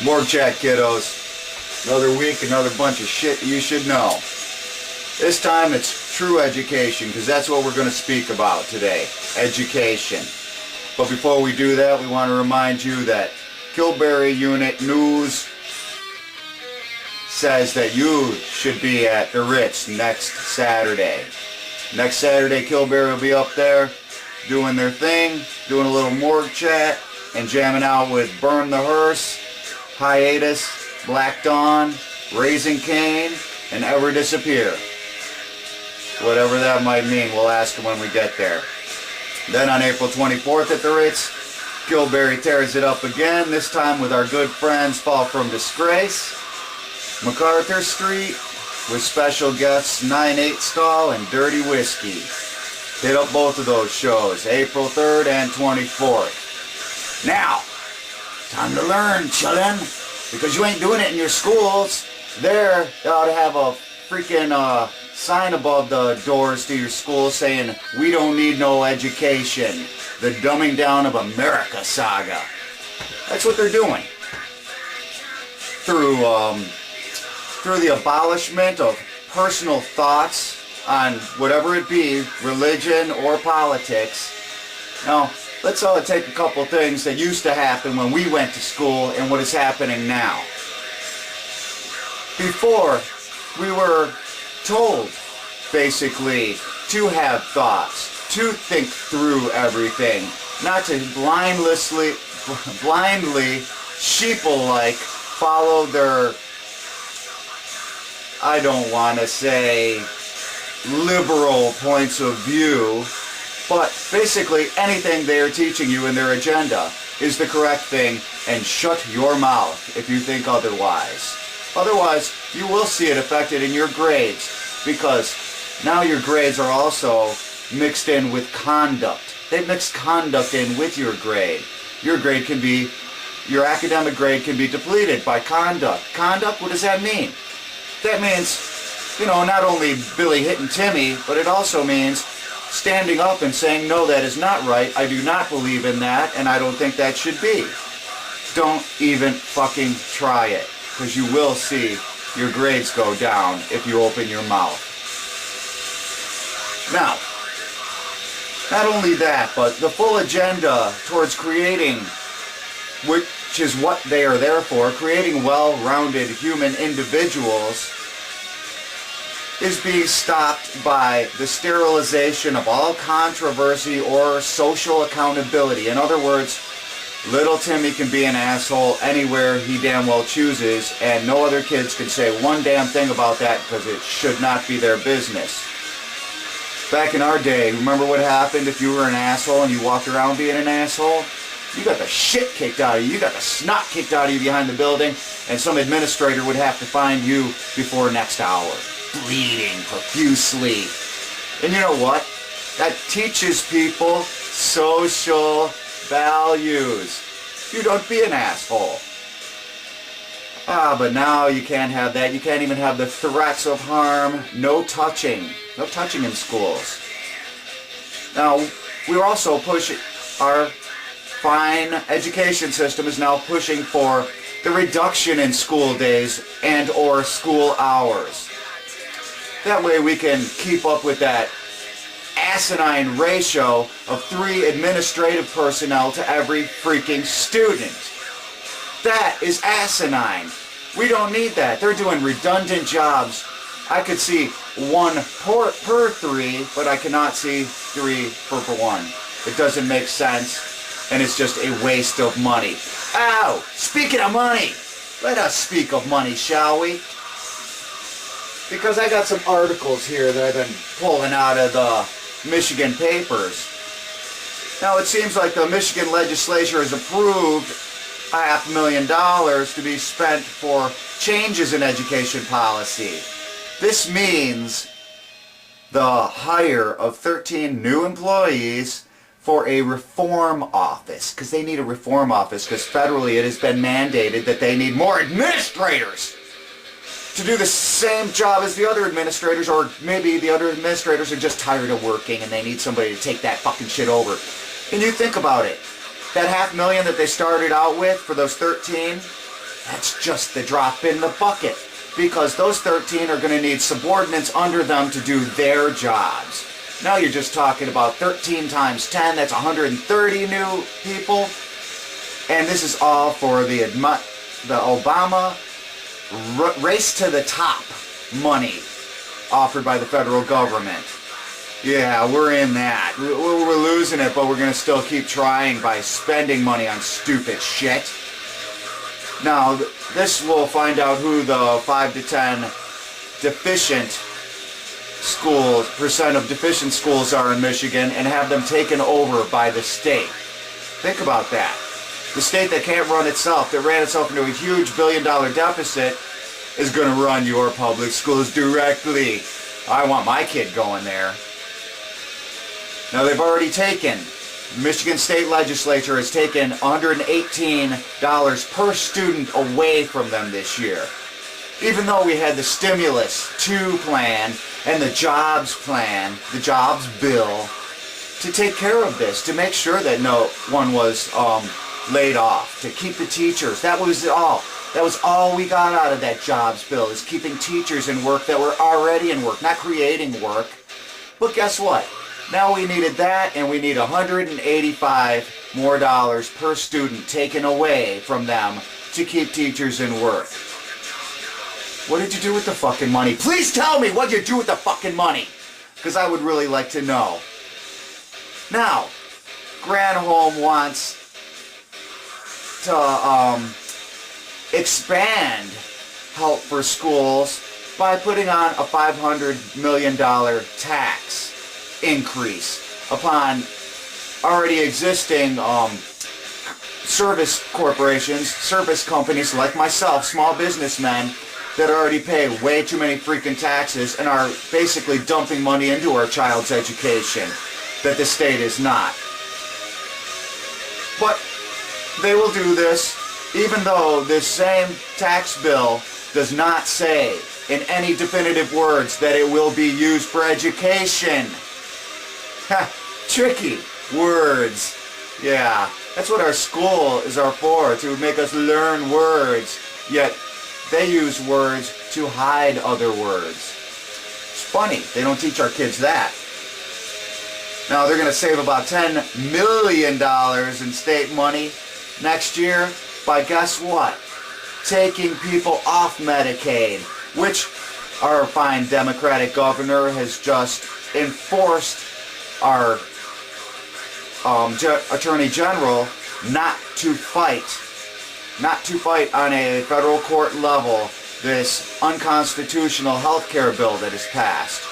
Morgue chat, kiddos. Another week, another bunch of shit you should know. This time it's true education, because that's what we're going to speak about today. Education. But before we do that, we want to remind you that Kilberry Unit News says that you should be at the Ritz next Saturday. Next Saturday, Kilberry will be up there doing their thing, doing a little morgue chat, and jamming out with Burn the Hearse, Hiatus, Black Dawn, Raising Cain, and Ever Disappear. Whatever that might mean, we'll ask them when we get there. Then on April 24th at the Ritz, Kilberry tears it up again, this time with our good friends Fall From Disgrace, MacArthur Street, with special guests 9/8 Stall and Dirty Whiskey. Hit up both of those shows, April 3rd and 24th. Now, time to learn, chillin', because you ain't doing it in your schools. There, they ought to have a freaking sign above the doors to your school saying, "We don't need no education. The dumbing down of America saga." That's what they're doing. Through the abolishment of personal thoughts on whatever it be, religion or politics. Now, let's take a couple things that used to happen when we went to school and what is happening now. Before, we were told, basically, to have thoughts, to think through everything, not to blindly, sheeple-like, follow their, I don't want to say, liberal points of view, but basically anything they are teaching you in their agenda is the correct thing, and shut your mouth if you think otherwise. Otherwise, you will see it affected in your grades, because now your grades are also mixed in with conduct. They mix conduct in with your grade. Your academic grade can be depleted by conduct. Conduct, what does that mean? That means, not only Billy hitting Timmy, but it also means standing up and saying, "No, that is not right. I do not believe in that, and I don't think that should be." Don't even fucking try it, because you will see your grades go down if you open your mouth. Now, not only that, but the full agenda towards creating, which is what they are there for, creating well-rounded human individuals, is being stopped by the sterilization of all controversy or social accountability. In other words, little Timmy can be an asshole anywhere he damn well chooses, and no other kids can say one damn thing about that because it should not be their business. Back in our day, remember what happened if you were an asshole and you walked around being an asshole? You got the shit kicked out of you, you got the snot kicked out of you behind the building, and some administrator would have to find you before next hour, bleeding profusely. And you know what? That teaches people social values. You don't be an asshole. But now you can't have that. You can't even have the threats of harm. No touching. No touching in schools. Now, we're also pushing, our fine education system is now pushing for the reduction in school days and or school hours. That way we can keep up with that asinine ratio of 3 administrative personnel to every freaking student. That is asinine. We don't need that. They're doing redundant jobs. I could see 1 per 3, but I cannot see 3 per 1. It doesn't make sense, and it's just a waste of money. Ow! Speaking of money, let us speak of money, shall we? Because I got some articles here that I've been pulling out of the Michigan papers. Now it seems like the Michigan legislature has approved $500,000 to be spent for changes in education policy. This means the hire of 13 new employees for a reform office, because they need a reform office, because federally it has been mandated that they need more administrators to do the same job as the other administrators, or maybe the other administrators are just tired of working and they need somebody to take that fucking shit over. And you think about it, that $500,000 that they started out with for those 13, that's just the drop in the bucket, because those 13 are going to need subordinates under them to do their jobs. Now you're just talking about 13 times 10, that's 130 new people. And this is all for the Obama race to the top money offered by the federal government. Yeah, we're in that. We're losing it, but we're going to still keep trying by spending money on stupid shit. Now, this will find out who the 5 to 10 deficient schools, percent of deficient schools are in Michigan, and have them taken over by the state. Think about that. The state that can't run itself, that ran itself into a huge billion-dollar deficit, is going to run your public schools directly. I want my kid going there. Now, they've already taken, Michigan State Legislature has taken $118 per student away from them this year. Even though we had the Stimulus 2 plan and the Jobs plan, the Jobs bill, to take care of this, to make sure that no one was laid off, to keep the teachers. That was all. That was all we got out of that Jobs bill, is keeping teachers in work that were already in work, not creating work. But guess what? Now we needed that, and we need $185 more per student taken away from them to keep teachers in work. What did you do with the fucking money? Please tell me what you do with the fucking money, because I would really like to know. Now, Granholm wants to expand help for schools by putting on a $500 million tax increase upon already existing service corporations, service companies like myself, small businessmen, that already pay way too many freaking taxes and are basically dumping money into our child's education that the state is not. But they will do this even though this same tax bill does not say in any definitive words that it will be used for education. Ha! Tricky words. Yeah, that's what our school is for, to make us learn words. Yet they use words to hide other words. It's funny, they don't teach our kids that. Now they're going to save about $10 million in state money next year by, guess what? Taking people off Medicaid, which our fine Democratic governor has just enforced our Attorney General not to fight on a federal court level this unconstitutional health care bill that is passed.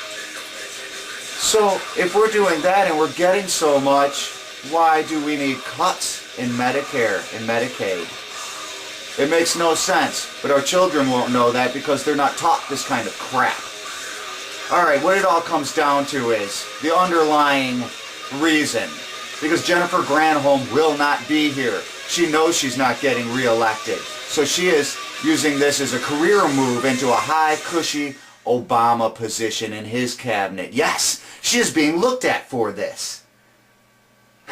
So if we're doing that and we're getting so much, why do we need cuts in Medicare and Medicaid? It makes no sense, but our children won't know that because they're not taught this kind of crap. Alright, what it all comes down to is the underlying reason. Because Jennifer Granholm will not be here. She knows she's not getting reelected. So she is using this as a career move into a high, cushy Obama position in his cabinet. Yes, she is being looked at for this.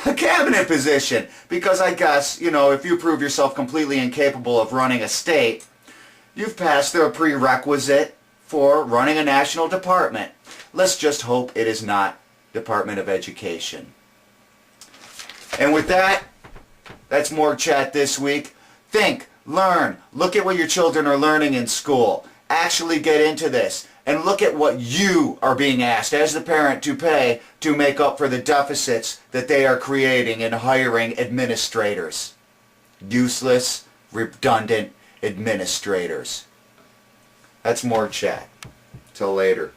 A cabinet position. Because I guess, you know, if you prove yourself completely incapable of running a state, you've passed the prerequisite for running a national department. Let's just hope it is not Department of Education. And with that, that's Morgue Chat this week. Think, learn, look at what your children are learning in school. Actually get into this. And look at what you are being asked as the parent to pay to make up for the deficits that they are creating in hiring administrators. Useless, redundant administrators. That's Morgue Chat. Till later.